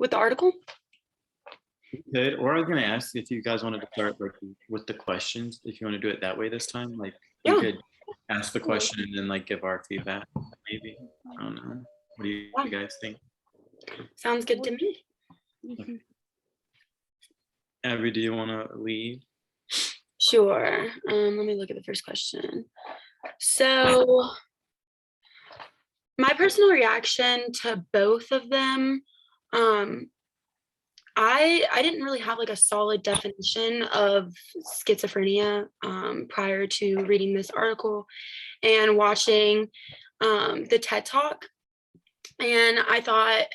with the article? Good. Or I was gonna ask if you guys wanted to start like with the questions, if you want to do it that way this time. Like we Yeah. could ask the question and then like give our feedback, maybe. I don't know. What do you guys think? Sounds good to me. Okay. Abby, do you want to lead? Sure. Let me look at the first question. So my personal reaction to both of them, I didn't really have like a solid definition of schizophrenia prior to reading this article and watching the TED Talk. And I thought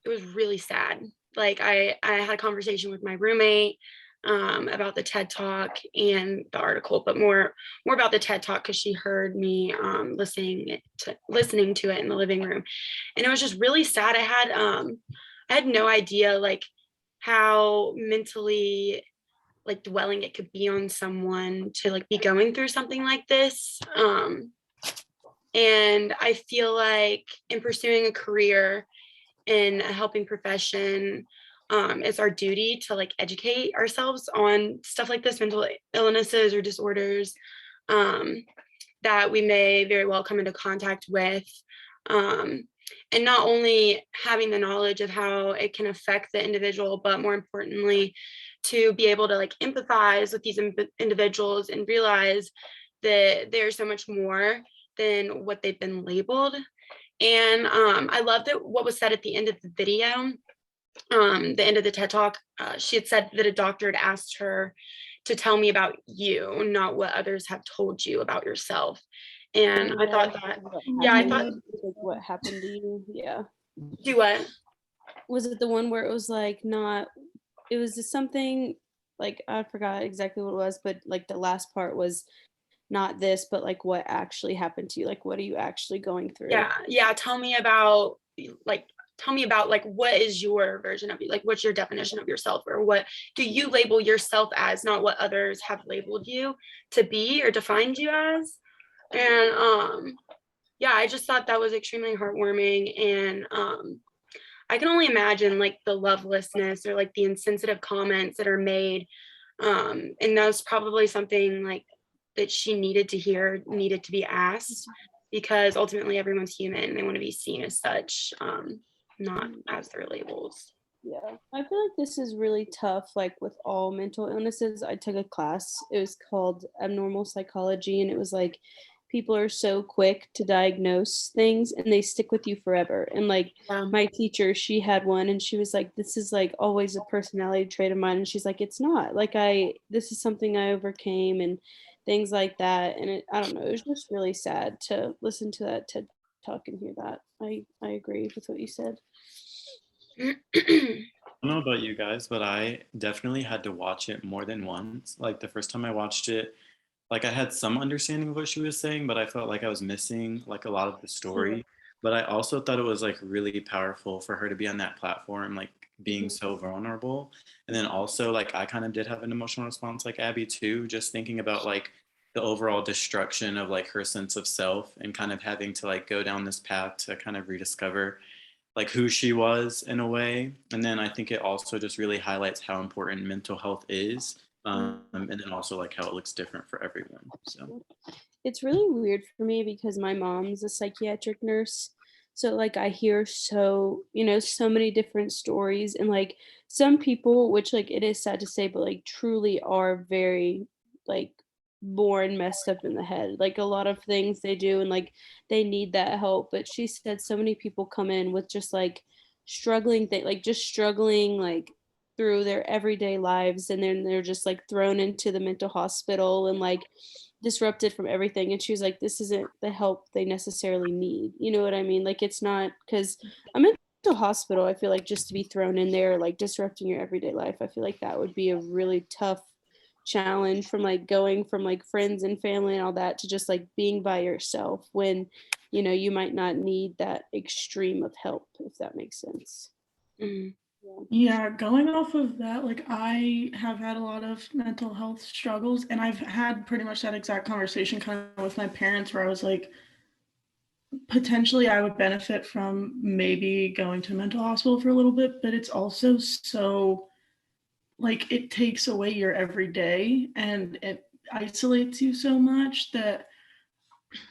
it was really sad. Like I had a conversation with my roommate about the TED Talk and the article, but more about the TED Talk because she heard me listening to it in the living room, and it was just really sad. I had no idea like how mentally like dwelling it could be on someone to like be going through something like this. And I feel like in pursuing a career in a helping profession, it's our duty to like educate ourselves on stuff like this, mental illnesses or disorders that we may very well come into contact with. And not only having the knowledge of how it can affect the individual, but more importantly, to be able to like empathize with these individuals and realize that there's so much more than what they've been labeled. And I love that what was said at the end of the video, the end of the TED Talk. She had said that a doctor had asked her to tell me about you, not what others have told you about yourself. And I thought that, I thought, like what happened to you. Yeah. Do what? Was it the one where it was like not? It was just something like I forgot exactly what it was, but like the last part was not this, but like what actually happened to you. Like what are you actually going through? Yeah. Tell me about like what is your version of you, like what's your definition of yourself, or what do you label yourself as, not what others have labeled you to be or defined you as. And I just thought that was extremely heartwarming. And I can only imagine like the lovelessness or like the insensitive comments that are made, and that's probably something like that she needed to hear, needed to be asked, because ultimately everyone's human and they want to be seen as such, not as their labels. Yeah, I feel like this is really tough, like with all mental illnesses. I took a class, it was called Abnormal Psychology, and it was like people are so quick to diagnose things and they stick with you forever. And like my teacher, she had one and she was like, this is like always a personality trait of mine. And she's like, it's not. Like this is something I overcame and things like that. And I don't know, it was just really sad to listen to that TED Talk and hear that. I agree with what you said. I don't know about you guys, but I definitely had to watch it more than once. Like the first time I watched it, like I had some understanding of what she was saying, but I felt like I was missing like a lot of the story. But I also thought it was like really powerful for her to be on that platform, like being so vulnerable. And then also like I kind of did have an emotional response like Abby too, just thinking about like the overall destruction of like her sense of self and kind of having to like go down this path to kind of rediscover like who she was in a way. And then I think it also just really highlights how important mental health is. And then also like how it looks different for everyone. So it's really weird for me because my mom's a psychiatric nurse. So like I hear so many different stories, and like some people, which like it is sad to say, but like truly are very like born messed up in the head, like a lot of things they do, and like they need that help. But she said so many people come in with just like struggling like through their everyday lives, and then they're just like thrown into the mental hospital and like disrupted from everything. And she was like, this isn't the help they necessarily need, you know what I mean? Like it's not, because a mental hospital, I feel like just to be thrown in there like disrupting your everyday life, I feel like that would be a really tough challenge, from like going from like friends and family and all that to just like being by yourself when you might not need that extreme of help, if that makes sense. Mm-hmm. Yeah, going off of that, like I have had a lot of mental health struggles, and I've had pretty much that exact conversation kind of with my parents where I was like, potentially I would benefit from maybe going to a mental hospital for a little bit, but it's also so like it takes away your everyday and it isolates you so much that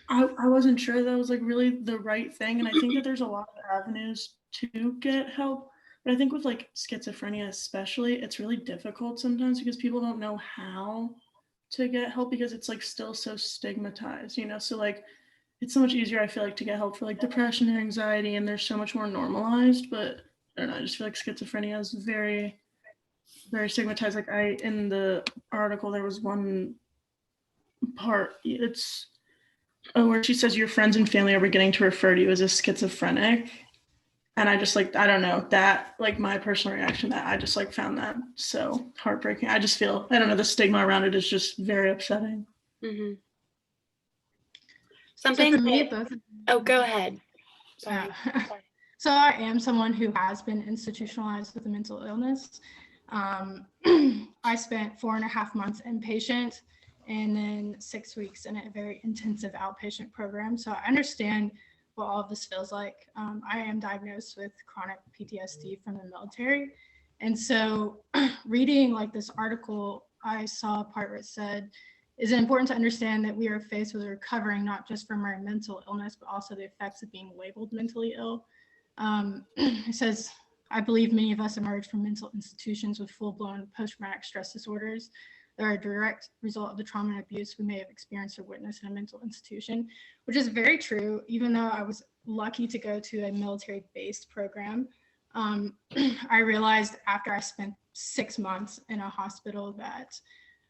I wasn't sure that was like really the right thing. And I think that there's a lot of avenues to get help. But I think with like schizophrenia, especially, it's really difficult sometimes because people don't know how to get help because it's like still so stigmatized, you know? So like it's so much easier, I feel like, to get help for like depression and anxiety, and they're so much more normalized. But I don't know, I just feel like schizophrenia is very, very stigmatized. Like in the article, there was one part, it's where she says your friends and family are beginning to refer to you as a schizophrenic. And I just like, I don't know, that like my personal reaction, that I just like found that so heartbreaking. I just feel, I don't know, the stigma around it is just very upsetting. Mm-hmm. So Something for me, that, both. oh, go ahead. Sorry. So I am someone who has been institutionalized with a mental illness. I spent 4.5 months inpatient and then 6 weeks in a very intensive outpatient program. So I understand what all of this feels like. I am diagnosed with chronic PTSD from the military. And so reading like this article, I saw a part where it said, is it important to understand that we are faced with recovering not just from our mental illness, but also the effects of being labeled mentally ill. It says, I believe many of us emerge from mental institutions with full-blown post-traumatic stress disorders that are a direct result of the trauma and abuse we may have experienced or witnessed in a mental institution, which is very true, even though I was lucky to go to a military-based program. I realized after I spent 6 months in a hospital that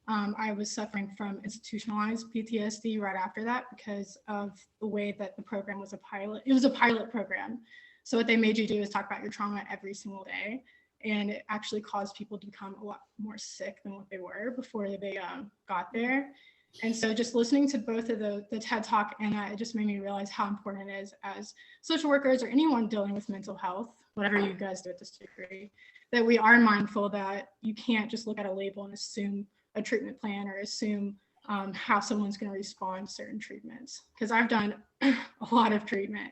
I was suffering from institutionalized PTSD right after that because of the way that the program was a pilot. It was a pilot program. So what they made you do is talk about your trauma every single day. And it actually caused people to become a lot more sick than what they were before they got there. And so just listening to both of the TED Talk and it just made me realize how important it is as social workers or anyone dealing with mental health, whatever you guys do at this degree, that we are mindful that you can't just look at a label and assume a treatment plan or assume how someone's going to respond to certain treatments. Because I've done a lot of treatment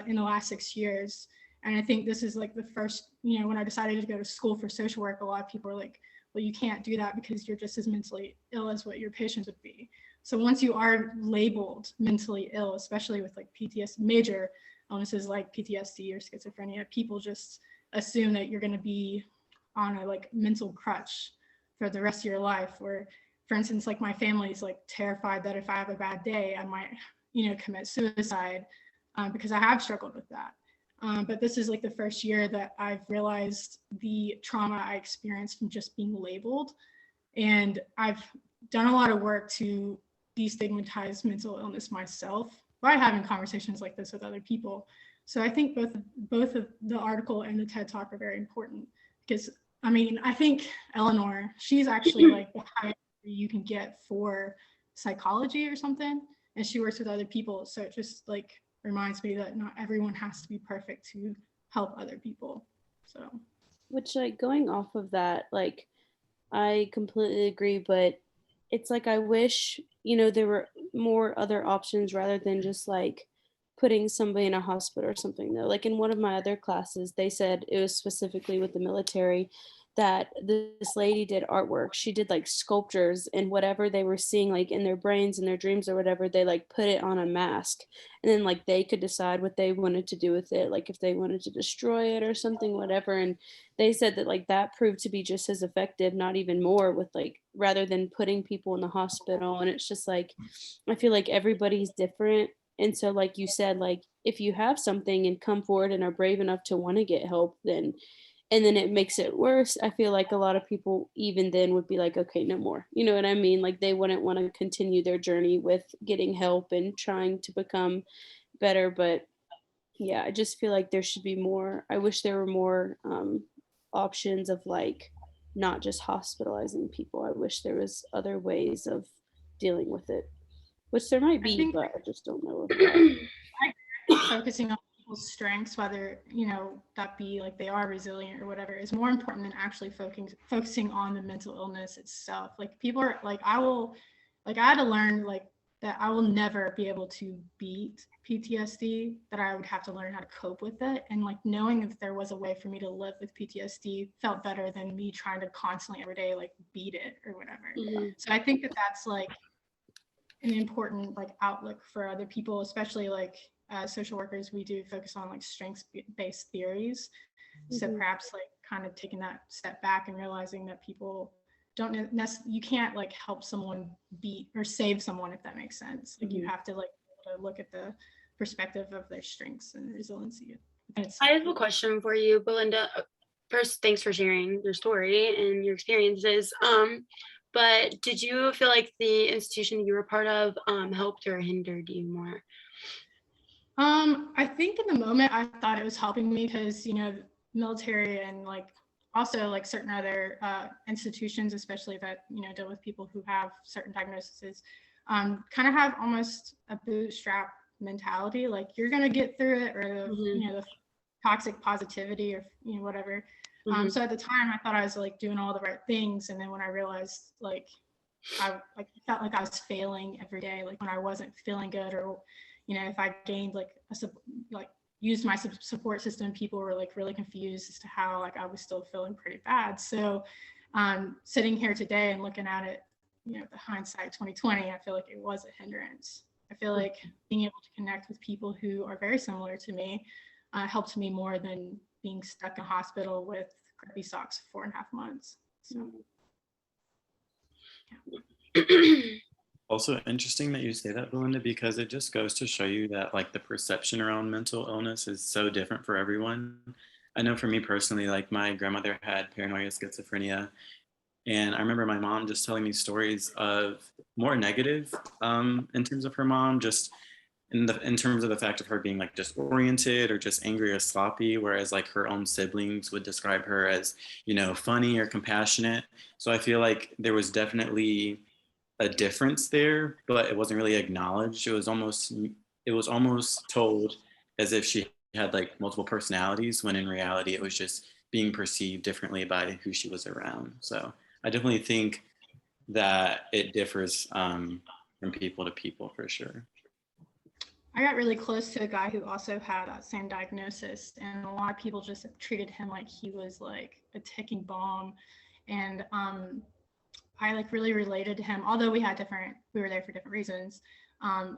in the last 6 years. And I think this is like the first, when I decided to go to school for social work, a lot of people are like, well, you can't do that because you're just as mentally ill as what your patients would be. So once you are labeled mentally ill, especially with like PTSD, major illnesses like PTSD or schizophrenia, people just assume that you're going to be on a like mental crutch for the rest of your life. Or for instance, like my family is like terrified that if I have a bad day, I might, commit suicide because I have struggled with that. But this is like the first year that I've realized the trauma I experienced from just being labeled. And I've done a lot of work to destigmatize mental illness myself by having conversations like this with other people. So I think both of the article and the TED Talk are very important because I think Eleanor, she's actually like the highest you can get for psychology or something, and she works with other people. So it just like reminds me that not everyone has to be perfect to help other people. So, which like going off of that, like I completely agree, but it's like I wish, there were more other options rather than just like putting somebody in a hospital or something though. Like in one of my other classes, they said it was specifically with the military that this lady did artwork. She did like sculptures and whatever they were seeing like in their brains and their dreams or whatever, they like put it on a mask and then like they could decide what they wanted to do with it, like if they wanted to destroy it or something, whatever. And they said that like that proved to be just as effective, not even more, with like rather than putting people in the hospital. And it's just like I feel like everybody's different. And so like you said, like if you have something and come forward and are brave enough to want to get help, then and then it makes it worse, I feel like a lot of people even then would be like, okay, no more. You know what I mean? Like they wouldn't want to continue their journey with getting help and trying to become better. But yeah, I just feel like there should be more. I wish there were more options of like not just hospitalizing people. I wish there was other ways of dealing with it, which there might be, but I just don't know of that. Focusing on people's strengths, whether that be like they are resilient or whatever, is more important than actually focusing on the mental illness itself. Like people are like, I had to learn like that I will never be able to beat PTSD, that I would have to learn how to cope with it. And like knowing that there was a way for me to live with PTSD felt better than me trying to constantly every day like beat it or whatever. So I think that that's like an important like outlook for other people, especially like social workers. We do focus on like strengths-based theories. So perhaps like kind of taking that step back and realizing that people don't necessarily, you can't like help someone beat or save someone, if that makes sense. Like you have to like look at the perspective of their strengths and resiliency. I have a question for you, Belinda. First, thanks for sharing your story and your experiences. But did you feel like the institution you were part of helped or hindered you more? I think in the moment I thought it was helping me because, you know, military and like also like certain other institutions, especially that, you know, deal with people who have certain diagnoses, kind of have almost a bootstrap mentality, like you're going to get through it, or the, you know, the toxic positivity or, you know, whatever. So at the time I thought I was like doing all the right things. And then when I realized like I like felt like I was failing every day, like when I wasn't feeling good, or, you know, if I gained like used my support system, people were like really confused as to how like I was still feeling pretty bad. So sitting here today and looking at it, you know, the hindsight 2020, I feel like it was a hindrance. I feel like being able to connect with people who are very similar to me helped me more than being stuck in hospital with crappy socks for 4.5 months. So Yeah. Also interesting that you say that, Belinda, because it just goes to show you that like the perception around mental illness is so different for everyone. I know for me personally, like my grandmother had paranoia schizophrenia, and I remember my mom just telling me stories of more negative in terms of her mom, just in terms of the fact of her being like disoriented or just angry or sloppy, whereas like her own siblings would describe her as, you know, funny or compassionate. So I feel like there was definitely a difference there, but it wasn't really acknowledged. It was almost told as if she had like multiple personalities, when in reality it was just being perceived differently by who she was around. So I definitely think that it differs from people to people for sure. I got really close to a guy who also had that same diagnosis, and a lot of people just treated him like he was like a ticking bomb. And I like really related to him, although we were there for different reasons.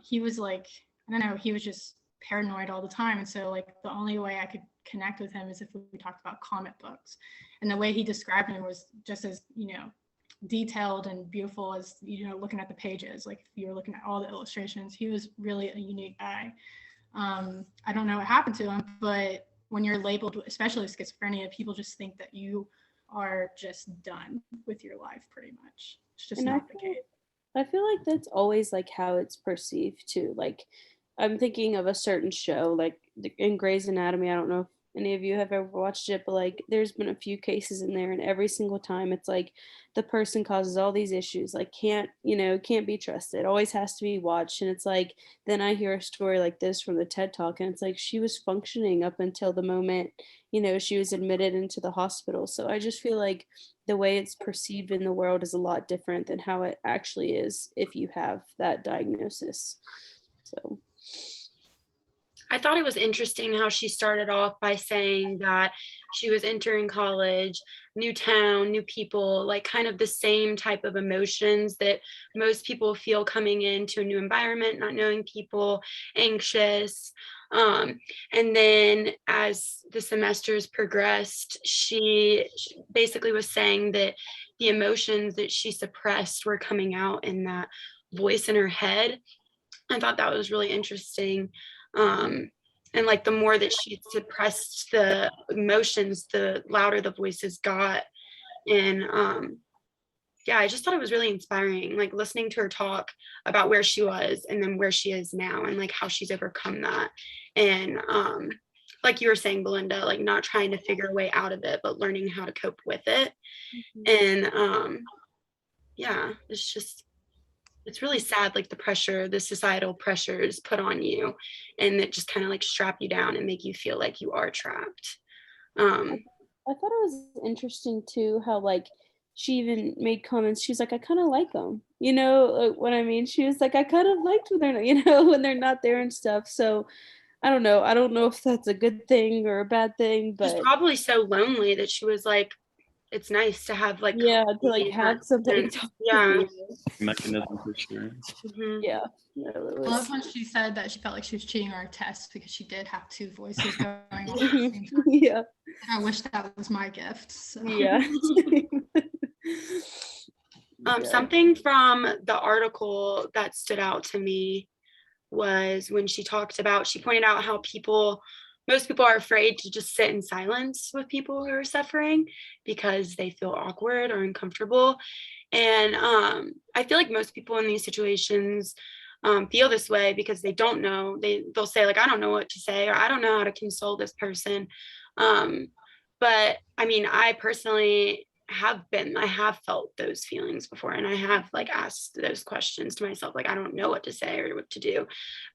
He was like, I don't know, he was just paranoid all the time. And so like the only way I could connect with him is if we talked about comic books. And the way he described him was just as, you know, detailed and beautiful as, you know, looking at the pages. Like if you're looking at all the illustrations, he was really a unique guy. I don't know what happened to him, but when you're labeled, especially with schizophrenia, people just think that you are just done with your life pretty much. It's just not the case. I feel like that's always like how it's perceived too. Like I'm thinking of a certain show, like in Grey's Anatomy. I don't know if any of you have ever watched it, but like there's been a few cases in there, and every single time it's like the person causes all these issues, like can't be trusted, always has to be watched. And it's like then I hear a story like this from the TED Talk, and it's like she was functioning up until the moment, she was admitted into the hospital. So I just feel like the way it's perceived in the world is a lot different than how it actually is if you have that diagnosis. So I thought it was interesting how she started off by saying that she was entering college, new town, new people, like kind of the same type of emotions that most people feel coming into a new environment, not knowing people, anxious. And then as the semesters progressed, she basically was saying that the emotions that she suppressed were coming out in that voice in her head. I thought that was really interesting. And like the more that she suppressed the emotions, the louder the voices got. And yeah, I just thought it was really inspiring, like listening to her talk about where she was and then where she is now, and like how she's overcome that. And like you were saying, Belinda, like not trying to figure a way out of it, but learning how to cope with it. And yeah, it's really sad, like the societal pressures put on you, and it just kind of like strap you down and make you feel like you are trapped. I thought it was interesting too how like she even made comments. She's like, I kind of like them, you know, like, what I mean. She was like, I kind of liked when they're not, you know, when they're not there and stuff. So I don't know. I don't know if that's a good thing or a bad thing, She's but probably so lonely that she was like, it's nice to have like yeah, to like company have that- somebody to talk yeah. to. Mechanism for sure. Mhm. Yeah. No, it I was. love when she said that she felt like she was cheating on her test because she did have two voices going on at the same time. Yeah. And I wish that was my gift. So. Yeah. Yeah. Something from the article that stood out to me was when she pointed out how most people are afraid to just sit in silence with people who are suffering because they feel awkward or uncomfortable. And I feel like most people in these situations feel this way because they don't know. They'll say like, I don't know what to say, or I don't know how to console this person. But I mean, I personally I have felt those feelings before, and I have like asked those questions to myself, like, I don't know what to say or what to do.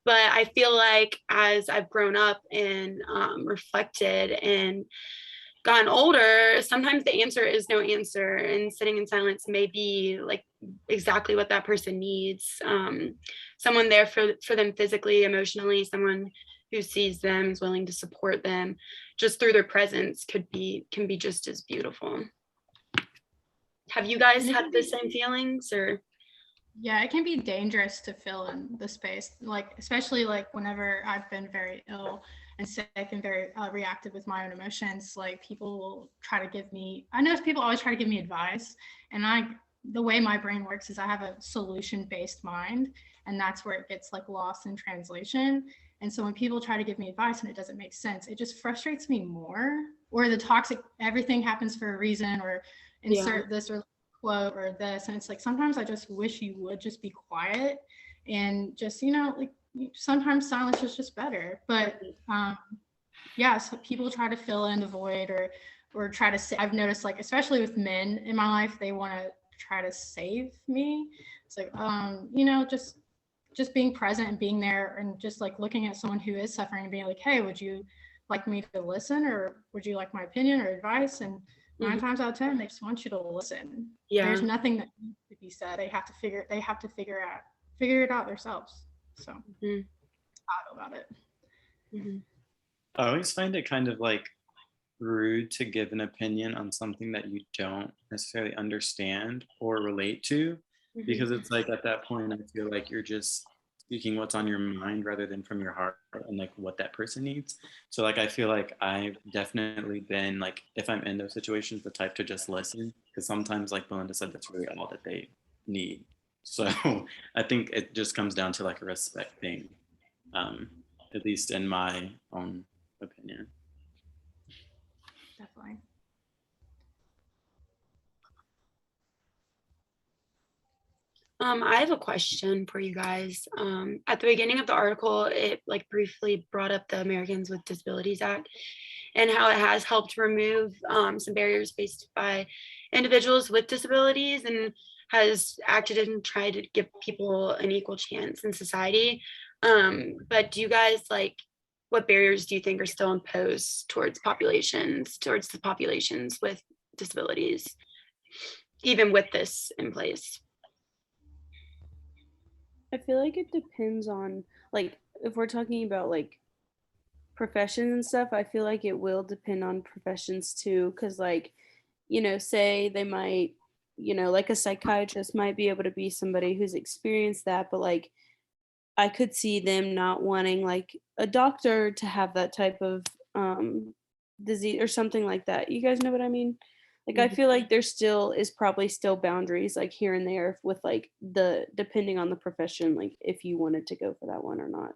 But I feel like as I've grown up and reflected and gotten older, sometimes the answer is no answer, and sitting in silence may be like exactly what that person needs. Someone there for them physically, emotionally, someone who sees them, is willing to support them just through their presence can be just as beautiful. Have you guys had the same feelings or? Yeah, it can be dangerous to fill in the space, like especially like whenever I've been very ill and sick and very reactive with my own emotions. Like people will try to give me, I notice people always try to give me advice, and the way my brain works is I have a solution-based mind, and that's where it gets like lost in translation. And so when people try to give me advice and it doesn't make sense, it just frustrates me more. Or the toxic, everything happens for a reason, or insert this or quote or this, and it's like sometimes I just wish you would just be quiet and just, you know, like sometimes silence is just better. But yeah, so people try to fill in the void or try to say, I've noticed like especially with men in my life, they want to try to save me. It's like you know, just being present and being there and just like looking at someone who is suffering and being like, hey, would you like me to listen, or would you like my opinion or advice? And 9 times out of 10, they just want you to listen. Yeah. There's nothing that needs to be said. They have to figure it out themselves. So I about it. I always find it kind of like rude to give an opinion on something that you don't necessarily understand or relate to, because it's like at that point I feel like you're just speaking what's on your mind rather than from your heart and like what that person needs. So like I feel like I've definitely been like, if I'm in those situations, the type to just listen, because sometimes like Belinda said, that's really all that they need. So I think it just comes down to like a respect thing, at least in my own opinion. Definitely. I have a question for you guys. At the beginning of the article, it like briefly brought up the Americans with Disabilities Act and how it has helped remove some barriers faced by individuals with disabilities and has acted and tried to give people an equal chance in society. But do you guys what barriers do you think are still imposed towards the populations with disabilities, even with this in place? I feel like it depends on, like, if we're talking about like professions and stuff, I feel like it will depend on professions too. Cause like, you know, say they might, you know, like a psychiatrist might be able to be somebody who's experienced that, but like I could see them not wanting like a doctor to have that type of disease or something like that. You guys know what I mean? Like I feel like there still is probably still boundaries like here and there with like the depending on the profession, like if you wanted to go for that one or not.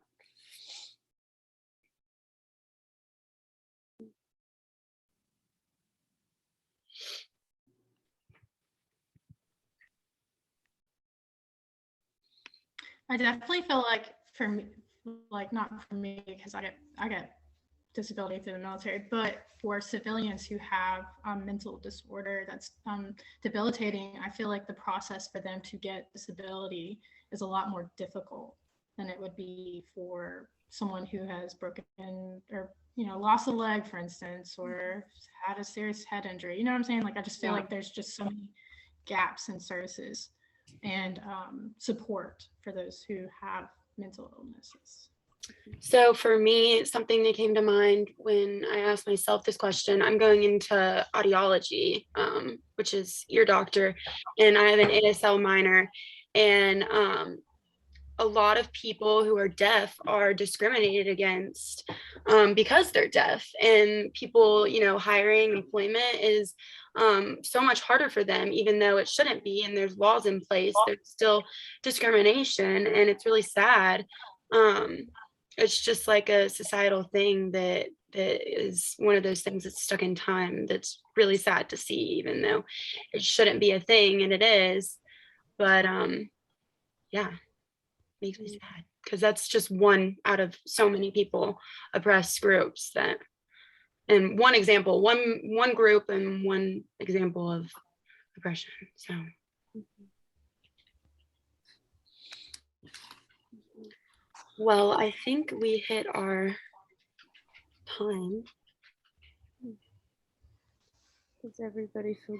I definitely feel like for me, like not for me because I get disability through the military, but for civilians who have mental disorder that's debilitating, I feel like the process for them to get disability is a lot more difficult than it would be for someone who has broken or, you know, lost a leg, for instance, or had a serious head injury. You know what I'm saying? Like, I just feel like there's just so many gaps in services and support for those who have mental illnesses? So for me, something that came to mind when I asked myself this question, I'm going into audiology, which is ear doctor, and I have an ASL minor. And a lot of people who are deaf are discriminated against because they're deaf, and people, hiring employment is so much harder for them, even though it shouldn't be. And there's laws in place, there's still discrimination, and it's really sad. It's just like a societal thing that is one of those things that's stuck in time, that's really sad to see, even though it shouldn't be a thing, and it is. But yeah, makes me sad, because that's just one out of so many people, oppressed groups, that, and one example, one group and one example of oppression. So well, I think we hit our time. Does everybody feel